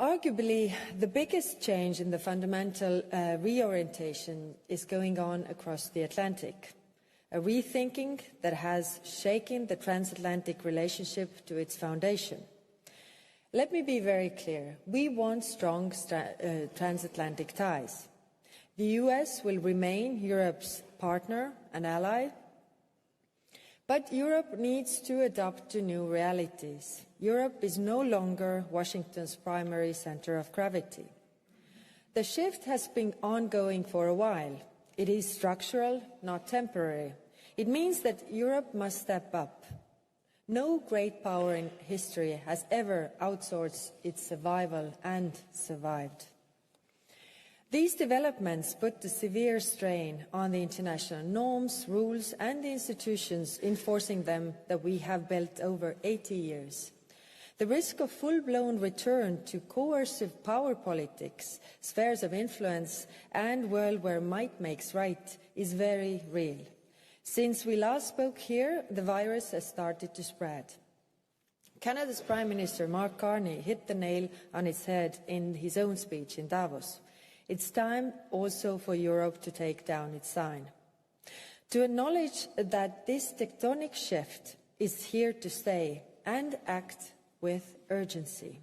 Arguably, the biggest change in the fundamental reorientation is going on across the Atlantic, a rethinking that has shaken the transatlantic relationship to its foundation. Let me be very clear. We want strong transatlantic ties. The US will remain Europe's partner and ally, but Europe needs to adapt to new realities. Europe is no longer Washington's primary center of gravity. The shift has been ongoing for a while. It is structural, not temporary. It means that Europe must step up. No great power in history has ever outsourced its survival and survived. These developments put a severe strain on the international norms, rules and the institutions enforcing them that we have built over 80 years. The risk of full-blown return to coercive power politics, spheres of influence and a world where might makes right is very real. Since we last spoke here, the virus has started to spread. Canada's Prime Minister Mark Carney hit the nail on its head in his own speech in Davos. It's time also for Europe to take down its sign, to acknowledge that this tectonic shift is here to stay and act with urgency.